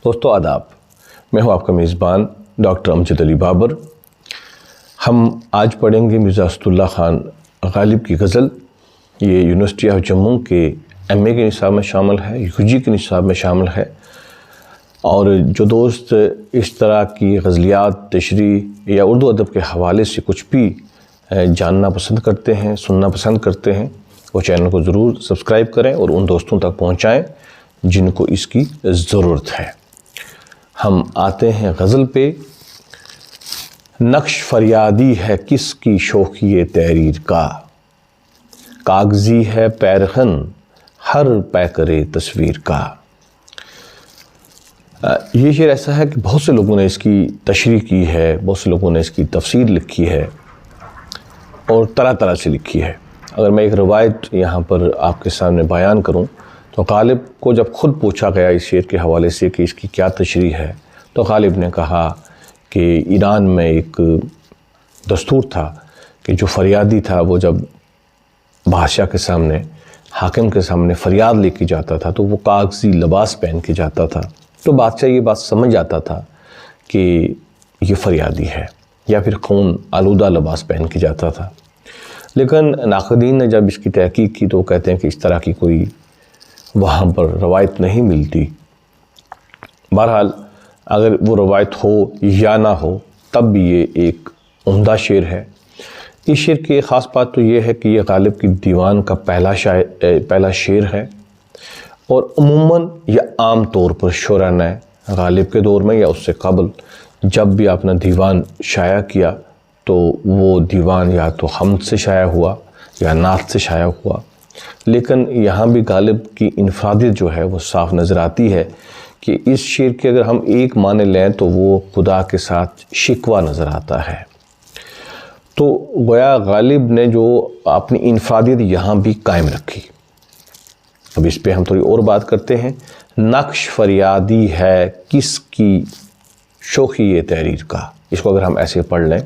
दोस्तों आदाब, मैं हूं आपका मेज़बान डॉक्टर अमजद अली बाबर। हम आज पढ़ेंगे मिर्ज़ा असदुल्ला ख़ान गालिब की गज़ल। ये यूनिवर्सिटी ऑफ जम्मू के MA के निसाब में शामिल है, UG के निसाब में शामिल है। और जो दोस्त इस तरह की गज़लियात, तशरीह या उर्दू अदब के हवाले से कुछ भी जानना पसंद करते हैं, सुनना पसंद करते हैं, वो चैनल को ज़रूर सब्सक्राइब करें और उन दोस्तों तक पहुँचाएँ जिनको इसकी ज़रूरत है। हम आते हैं गज़ल पे। नक्श फरियादी है किसकी शौक़ी तहरीर का, कागज़ी है पैरहन हर पैकरे तस्वीर का। ये शेर ऐसा है कि बहुत से लोगों ने इसकी तशरीह की है, बहुत से लोगों ने इसकी तफसीर लिखी है और तरह तरह से लिखी है। अगर मैं एक रवायत यहाँ पर आपके सामने बयान करूँ तो गालिब को जब ख़ुद पूछा गया इस शेर के हवाले से कि इसकी क्या तशरीह है, तो गालिब ने कहा कि ईरान में एक दस्तूर था कि जो फरियादी था वो जब बादशाह के सामने, हाकिम के सामने फरियाद लेके जाता था तो वो कागज़ी लिबास पहन के जाता था। तो बादशाह ये बात समझ जाता था कि ये फरियादी है, या फिर खून आलूदा लिबास पहन के जाता था। लेकिन नाक़दीन ने जब इसकी तहकीक की तो कहते हैं कि इस तरह की कोई वहाँ पर रवायत नहीं मिलती। बहरहाल अगर वो रवायत हो या ना हो तब भी ये एक उम्दा शेर है। इस शेर की ख़ास बात तो ये है कि ये गालिब की दीवान का पहला शेर है और उमूमन या आम तौर पर शुरा ने गालिब के दौर में या उससे कबल जब भी अपना दीवान शाया किया तो वो दीवान या तो हमद से शाया हुआ या नात से शाया हुआ। लेकिन यहाँ भी गालिब की इनफरादियत जो है वो साफ़ नज़र आती है कि इस शेर के अगर हम एक माने लें तो वो खुदा के साथ शिकवा नज़र आता है। तो गोया गालिब ने जो अपनी इनफरादियत यहाँ भी कायम रखी। अब इस पे हम थोड़ी और बात करते हैं। नक्श फरियादी है किसकी शौक़ी तहरीर का, इसको अगर हम ऐसे पढ़ लें,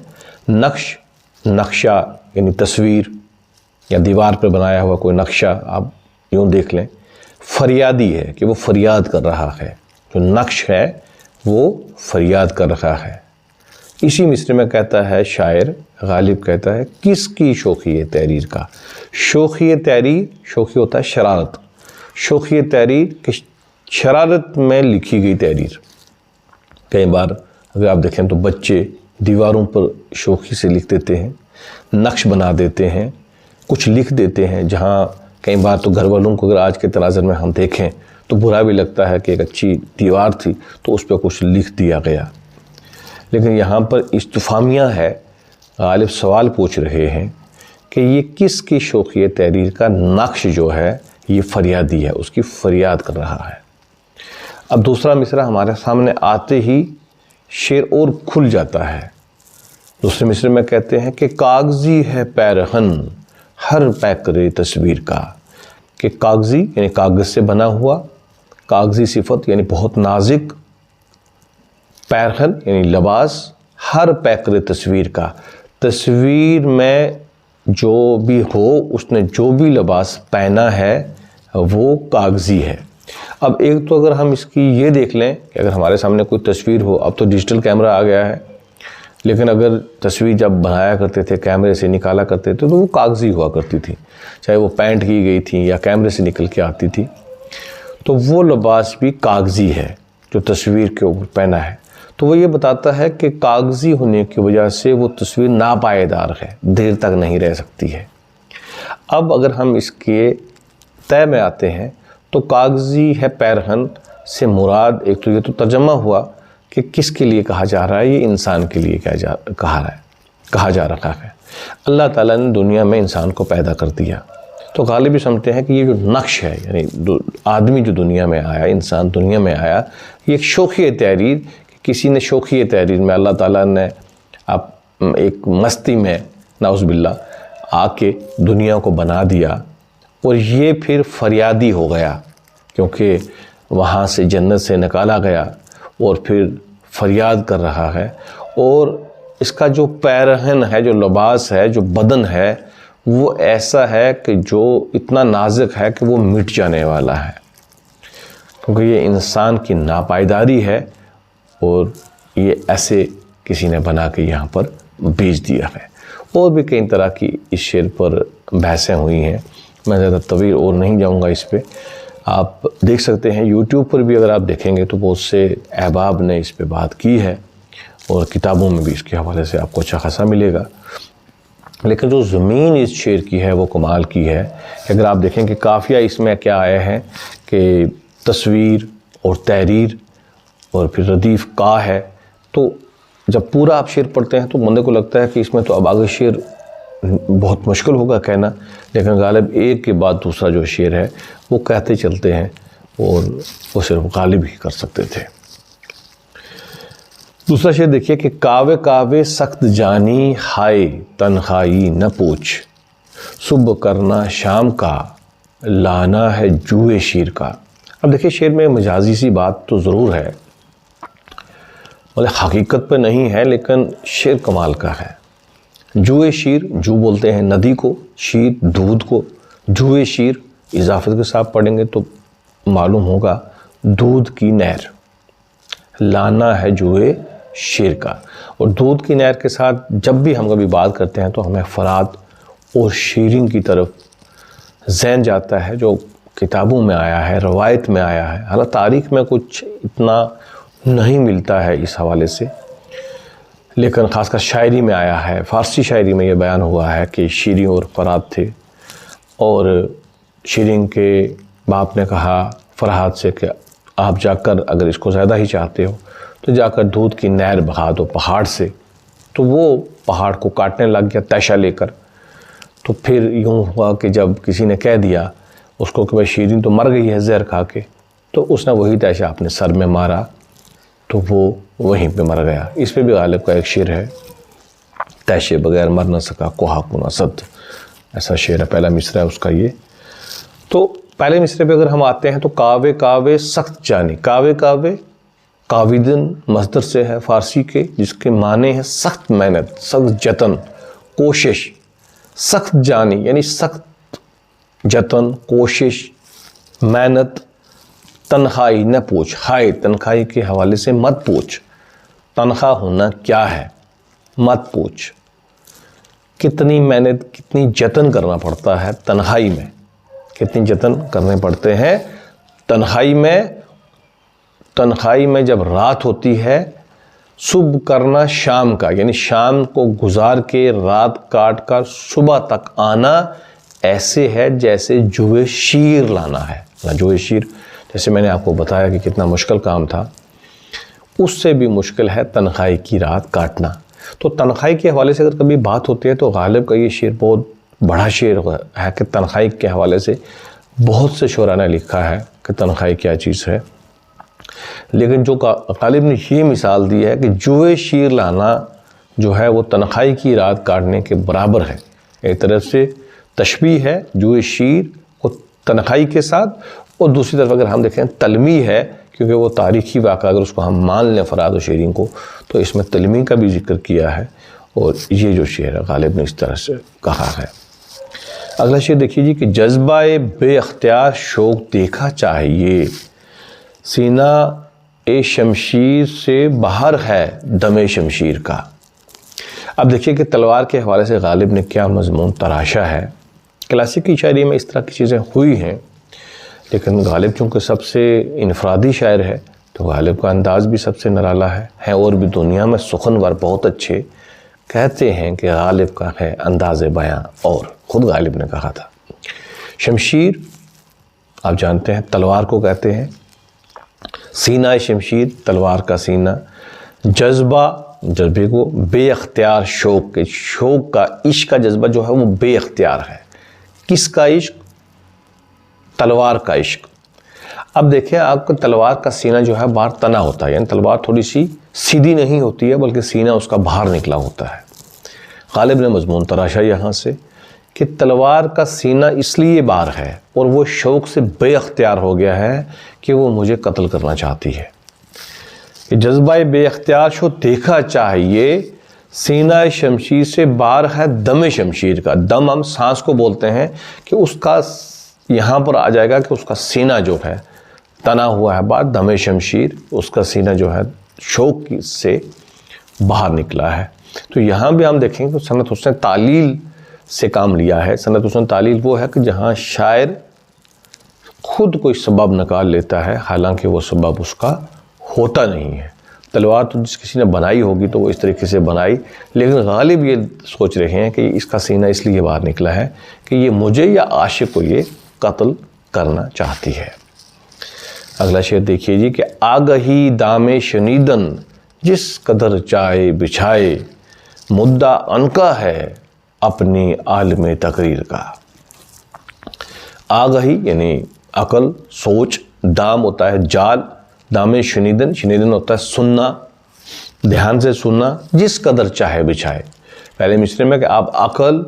नक्श नक्शा यानी तस्वीर या दीवार पर बनाया हुआ कोई नक्शा आप यूँ देख लें। फरियादी है कि वो फरियाद कर रहा है, जो नक्श है वो फरियाद कर रहा है। इसी मिसरे में कहता है शायर गालिब, कहता है किसकी शौक़ी तहरीर का। शौक़ी तहरीर, शौक़ी होता है शरारत, शौक़ी तहरीर कि शरारत में लिखी गई तहरीर। कई बार अगर आप देखें तो बच्चे दीवारों पर शौक़ी से लिख देते हैं, नक्श बना देते हैं, कुछ लिख देते हैं। जहाँ कई बार तो घर वालों को अगर आज के तनाज़र में हम देखें तो बुरा भी लगता है कि एक अच्छी दीवार थी तो उस पर कुछ लिख दिया गया। लेकिन यहाँ पर इस्तिफ़ामिया है, गालिब सवाल पूछ रहे हैं कि ये किसकी शौक़ी तहरीर का नक्श जो है ये फरियादी है, उसकी फरियाद कर रहा है। अब दूसरा मिसरा हमारे सामने आते ही शेर और खुल जाता है। दूसरे मिसरे में कहते हैं कि कागज़ी है पैरहन हर पैकरे तस्वीर का, कि कागज़ी यानी कागज़ से बना हुआ, कागज़ी सिफत यानी बहुत नाजुक, पैरहन यानी लिबास, हर पैकरे तस्वीर का, तस्वीर में जो भी हो उसने जो भी लिबास पहना है वो कागज़ी है। अब एक तो अगर हम इसकी ये देख लें कि अगर हमारे सामने कोई तस्वीर हो, अब तो डिजिटल कैमरा आ गया है, लेकिन अगर तस्वीर जब बनाया करते थे, कैमरे से निकाला करते थे तो वो कागज़ी हुआ करती थी, चाहे वो पेंट की गई थी या कैमरे से निकल के आती थी, तो वो लिबास भी कागज़ी है जो तस्वीर के ऊपर पहना है। तो वो ये बताता है कि कागज़ी होने की वजह से वो तस्वीर नापायदार है, देर तक नहीं रह सकती है। अब अगर हम इसके तय में आते हैं तो कागज़ी है पैरहन से मुराद, एक तो ये तो तर्जमा हुआ कि किसके लिए कहा जा रहा है, ये इंसान के लिए कहा जा रहा है। अल्लाह ताला ने दुनिया में इंसान को पैदा कर दिया, तो गालिब भी समझते हैं कि ये जो नक्श है यानी आदमी जो दुनिया में आया, इंसान दुनिया में आया, ये एक शौक़ी तहरीर, किसी ने शौक़ी तहरीर में अल्लाह ताला ने आप एक मस्ती में नाउज़ुबिल्लाह आके दुनिया को बना दिया और ये फिर फरियादी हो गया क्योंकि वहाँ से जन्नत से निकाला गया और फिर फरियाद कर रहा है। और इसका जो पैरहन है, जो लिबास है, जो बदन है, वो ऐसा है कि जो इतना नाजुक है कि वो मिट जाने वाला है। क्योंकि ये इंसान की नापायदारी है और ये ऐसे किसी ने बना के यहाँ पर बेच दिया है। और भी कई तरह की इस शेर पर बहसें हुई हैं, मैं ज़्यादा तवील और नहीं जाऊँगा इस पर। आप देख सकते हैं यूट्यूब पर भी अगर आप देखेंगे तो बहुत से अहबाब ने इस पर बात की है और किताबों में भी इसके हवाले से आपको अच्छा खासा मिलेगा। लेकिन जो ज़मीन इस शेर की है वो कमाल की है। अगर आप देखें कि काफ़िया इसमें क्या आया है कि तस्वीर और तहरीर और फिर रदीफ़ का है, तो जब पूरा आप शेर पढ़ते हैं तो बंदे को लगता है कि इसमें तो अब आगे शेर बहुत मुश्किल होगा कहना, लेकिन गालिब एक के बाद दूसरा जो शेर है वो कहते चलते हैं और वो सिर्फ गालिब ही कर सकते थे। दूसरा शेर देखिए कि कावे कावे सख्त जानी हाय तन्हाई न पूछ, सुबह करना शाम का लाना है जुए शीर का। अब देखिए शेर में मजाजी सी बात तो ज़रूर है, मतलब हकीकत पर नहीं है, लेकिन शेर कमाल का है। जुए शीर, जू बोलते हैं नदी को, शीर दूध को, जुए शीर इजाफत के साथ पढ़ेंगे तो मालूम होगा दूध की नहर, लाना है जुए शीर का। और दूध की नहर के साथ जब भी हम कभी बात करते हैं तो हमें फराद और शीरिन की तरफ ज़हन जाता है, जो किताबों में आया है, रवायत में आया है। हालांकि तारीख़ में कुछ इतना नहीं मिलता है इस हवाले से, लेकिन ख़ासकर शायरी में आया है। फ़ारसी शायरी में ये बयान हुआ है कि शीरिन और फराद थे और शीरिन के बाप ने कहा फरहाद से कि आप जाकर अगर इसको ज़्यादा ही चाहते हो तो जाकर दूध की नहर बहा दो पहाड़ से। तो वो पहाड़ को काटने लग गया तैशा लेकर। तो फिर यूँ हुआ कि जब किसी ने कह दिया उसको कि भाई शीरिन तो मर गई है जहर खा के, तो उसने वही तैशा अपने सर में मारा तो वो वहीं पे मर गया। इस पे भी गालिब का एक शेर है, तैशे बगैर मर न सका कोहा कुना सद, ऐसा शेर है, पहला मिसरा है उसका ये। तो पहले मिसरे पे अगर हम आते हैं तो कावे कावे सख्त जानी, कावे कावे काविदन मस्दर से है फ़ारसी के, जिसके माने हैं सख्त मेहनत, सख्त जतन, कोशिश। सख्त जानी यानी सख्त जतन, कोशिश, मेहनत। तन्हाई न पूछ, हाय तन्हाई के हवाले से मत पूछ, तनख्वाह होना क्या है मत पूछ। कितनी मेहनत कितनी जतन करना पड़ता है तन्हाई में, कितनी जतन करने पड़ते हैं तन्हाई में। तन्हाई में जब रात होती है, सुबह करना शाम का, यानी शाम को गुजार के रात काट कर सुबह तक आना ऐसे है जैसे जुए शीर लाना है। जुए शीर जैसे मैंने आपको बताया कि कितना मुश्किल काम था, उससे भी मुश्किल है तन्हाई की रात काटना। तो तन्हाई के हवाले से अगर कभी बात होती है तो गालिब का ये शेर बहुत बड़ा शेर है कि तन्हाई के हवाले से बहुत से शुरा ने लिखा है कि तन्हाई क्या चीज़ है। लेकिन जो गालिब ने ये मिसाल दी है कि जुए शीर लाना जो है वो तन्हाई की रात काटने के बराबर है। एक तरफ से तशबीह है जुए शीर को तन्हाई के साथ, और दूसरी तरफ अगर हम देखें तलमी है, क्योंकि वो तारीख़ी वाक़ा अगर उसको हम मान लें फराद और शीरिन को, तो इसमें तलमी का भी जिक्र किया है। और ये जो शेर है गालिब ने इस तरह से कहा है। अगला शेर देखिए जी कि जज्बाए बेअख्तियार शौक देखा चाहिए, सीना ए शमशीर से बाहर है दमे शमशीर का। अब देखिए कि तलवार के हवाले से गालिब ने क्या मजमून तराशा है। क्लासिकी शायरी में इस तरह की चीज़ें हुई हैं, लेकिन गालिब चूँकि सबसे इनफरादी शायर है तो गालिब का अंदाज़ भी सबसे निराला है। और भी दुनिया में सुखनवर बहुत अच्छे, कहते हैं कि गालिब का है अंदाज़ बयां, और ख़ुद गालिब ने कहा था। शमशीर आप जानते हैं तलवार को कहते हैं, सीना शमशीर तलवार का सीना, जज्बा जज्बे को, बेअख्तियार शौक के, शौक का इश्क का जज्बा जो है वो बेअख्तियार है। किसका इश्क? तलवार का इश्क। अब देखिए आपका तलवार का सीना जो है बाहर तना होता है, यानी तलवार थोड़ी सी सीधी नहीं होती है बल्कि सीना उसका बाहर निकला होता है। गालिब ने मजमून तराशा यहाँ से कि तलवार का सीना इसलिए बाहर है और वो शौक़ से बेअख्तियार हो गया है कि वो मुझे कत्ल करना चाहती है। जज्बा बेअख्तियार शो देखा चाहिए, सीना शमशीर से बाहर है दम शमशीर का। दम हम सांस को बोलते हैं कि उसका यहाँ पर आ जाएगा कि उसका सीना जो है तना हुआ है बात, दमे शमशीर, उसका सीना जो है शौक से बाहर निकला है। तो यहाँ भी हम देखेंगे तो सनत हुस्न तालील से काम लिया है। सनत हुस्न तालील वो है कि जहाँ शायर खुद कोई सबब निकाल लेता है, हालांकि वो सबब उसका होता नहीं है। तलवार तो जिस किसी ने बनाई होगी तो वो इस तरीके से बनाई, लेकिन गालिब ये सोच रहे हैं कि इसका सीना इसलिए बाहर निकला है कि ये मुझे या आशिक को ये कत्ल करना चाहती है। अगला शेर देखिए जी कि आगही दामे शनीदन जिस कदर चाहे बिछाए, मुद्दा अनका है अपनी आलम तकरीर का। आगही यानी अकल, सोच, दाम होता है जाल, दामे शनीदन, शनीदन होता है सुनना, ध्यान से सुनना, जिस कदर चाहे बिछाए। पहले मिसरे में कि आप अकल,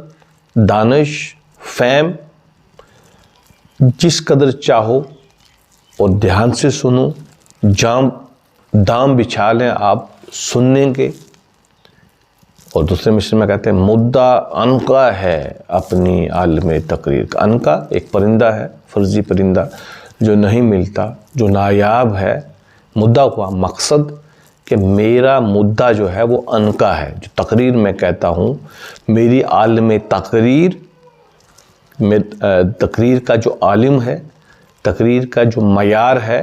दानिश, फैम जिस कदर चाहो और ध्यान से सुनो, दाम बिछा लें आप सुनने के। और दूसरे मिसरे में कहते हैं मुद्दा अनका है अपनी आलम तकरीर का। अनका एक परिंदा है, फर्जी परिंदा जो नहीं मिलता, जो नायाब है। मुद्दा हुआ मकसद कि मेरा मुद्दा जो है वो अनका है, जो तकरीर मैं कहता हूँ, मेरी आलम तकरीर में तकरीर का जो आलिम है, तकरीर का जो मयार है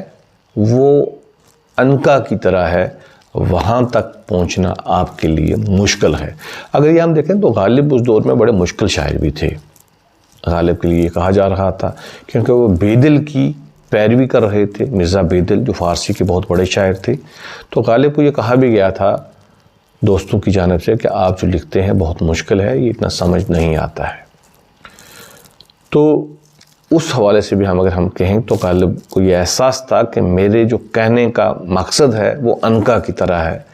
वो अनका की तरह है, वहाँ तक पहुँचना आपके लिए मुश्किल है। अगर ये हम देखें तो गालिब उस दौर में बड़े मुश्किल शायर भी थे। गालिब के लिए ये कहा जा रहा था क्योंकि वो बेदिल की पैरवी कर रहे थे, मिर्ज़ा बेदिल जो फ़ारसी के बहुत बड़े शायर थे। तो गालिब को ये कहा भी गया था दोस्तों की जानिब से कि आप जो लिखते हैं बहुत मुश्किल है, ये इतना समझ नहीं आता है। तो उस हवाले से भी अगर हम कहें तो गालिब को ये एहसास था कि मेरे जो कहने का मकसद है वो अनका की तरह है,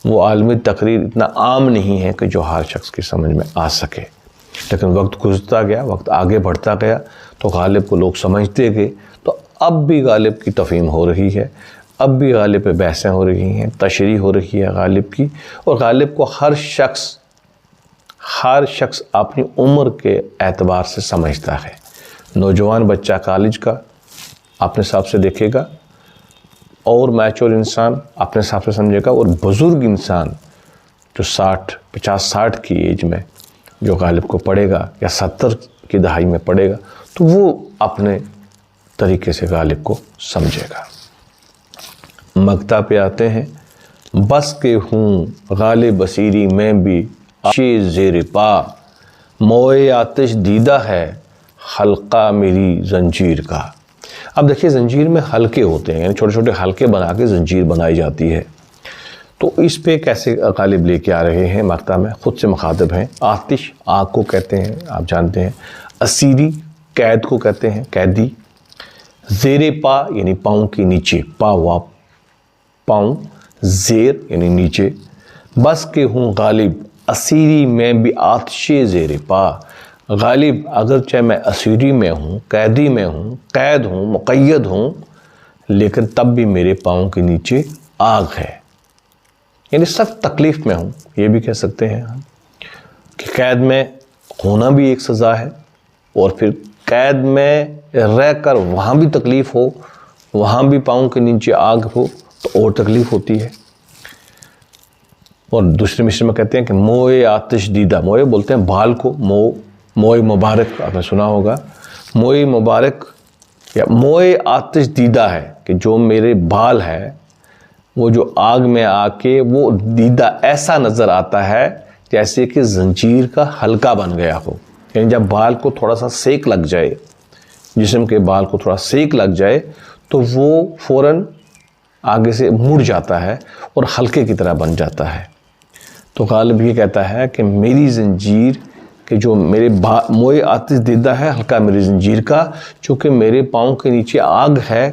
वो आलमी तकरीर इतना आम नहीं है कि जो हर शख्स की समझ में आ सके। लेकिन वक्त गुजरता गया, वक्त आगे बढ़ता गया तो गालिब को लोग समझते गए। तो अब भी गालिब की तफ़हीम हो रही है, अब भी गालिब पे बहसें हो रही हैं, तशरीह हो रही है गालिब की। और गालिब को हर शख्स अपनी उम्र के एतबार से समझता है। नौजवान बच्चा कॉलेज का अपने हिसाब से देखेगा और मैच्योर इंसान अपने हिसाब से समझेगा, और बुज़ुर्ग इंसान जो 50-60 की एज में जो गालिब को पढ़ेगा या 70 की दहाई में पढ़ेगा तो वो अपने तरीके से गालिब को समझेगा। मक्ता पे आते हैं, बस के हूँ गालिब बसीरी में भी आशे ज़ेर पा, मोए आतिश दीदा है हल्का मेरी जंजीर का। अब देखिए जंजीर में हल्के होते हैं, यानी छोटे छोटे हल्के बना के जंजीर बनाई जाती है। तो इस पे कैसे गालिब लेके आ रहे हैं, मक्ता में ख़ुद से मुखातिब हैं। आतिश आग को कहते हैं, आप जानते हैं। असीरी कैद को कहते हैं, कैदी। ज़ेरे पा यानी पाँव के नीचे, पा हुआ पाँव, ज़ेर यानी नीचे। बस के हूँ गालिब असीरी में भी आतिशे ज़ेरे पा। गालिब अगर चाहे मैं असीरी में हूँ, कैदी में हूँ, कैद हूँ, मुक़य्यद हूँ, लेकिन तब भी मेरे पाँव के नीचे आग है, यानी सख्त तकलीफ़ में हूँ। ये भी कह सकते हैं हम कि कैद में होना भी एक सज़ा है, और फिर कैद में रह कर वहाँ भी तकलीफ़ हो, वहाँ भी पाँव के नीचे आग हो तो और तकलीफ़ होती है। और दूसरे मिसरे में कहते हैं कि मोए आतिश दीदा, मोए बोलते हैं बाल को, मोए मुबारक आपने सुना होगा। मोए मुबारक या मोए आतिश दीदा है कि जो मेरे बाल है वो जो आग में आके वो दीदा ऐसा नज़र आता है जैसे कि जंजीर का हल्का बन गया हो। यानी जब बाल को थोड़ा सा सेक लग जाए, जिस्म के बाल को थोड़ा सेक लग जाए तो वो फ़ौरन आगे से मुड़ जाता है और हल्के की तरह बन जाता है। तो गालिब ये कहता है कि मेरी जंजीर कि जो मेरे मोए आतिश दीदा है हल्का मेरी जंजीर का, चूँकि मेरे पाँव के नीचे आग है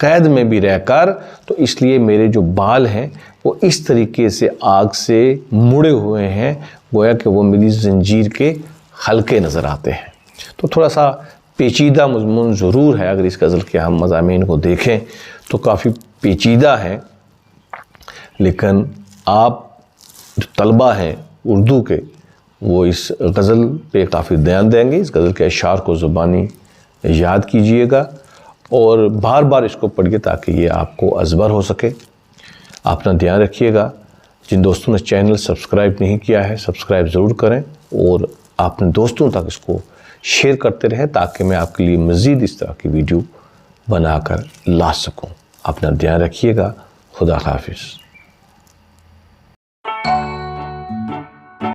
कैद में भी रहकर, तो इसलिए मेरे जो बाल हैं वो इस तरीके से आग से मुड़े हुए हैं, गोया कि वो मेरी जंजीर के हल्के नज़र आते हैं। तो थोड़ा सा पेचीदा मज़मून ज़रूर है, अगर इस गज़ल के हम मज़ामीन को देखें तो काफ़ी पेचीदा हैं, लेकिन आप जो तलबा हैं उर्दू के वो इस गज़ल पे काफ़ी ध्यान देंगे। इस गज़ल के अशार को ज़ुबानी याद कीजिएगा और बार बार इसको पढ़िए ताकि ये आपको अज़बर हो सके। अपना ध्यान रखिएगा। जिन दोस्तों ने चैनल सब्सक्राइब नहीं किया है, सब्सक्राइब ज़रूर करें और अपने दोस्तों तक इसको शेयर करते रहें ताकि मैं आपके लिए मज़ीद इस तरह की वीडियो बनाकर ला सकूं। अपना ध्यान रखिएगा। खुदा हाफिज़।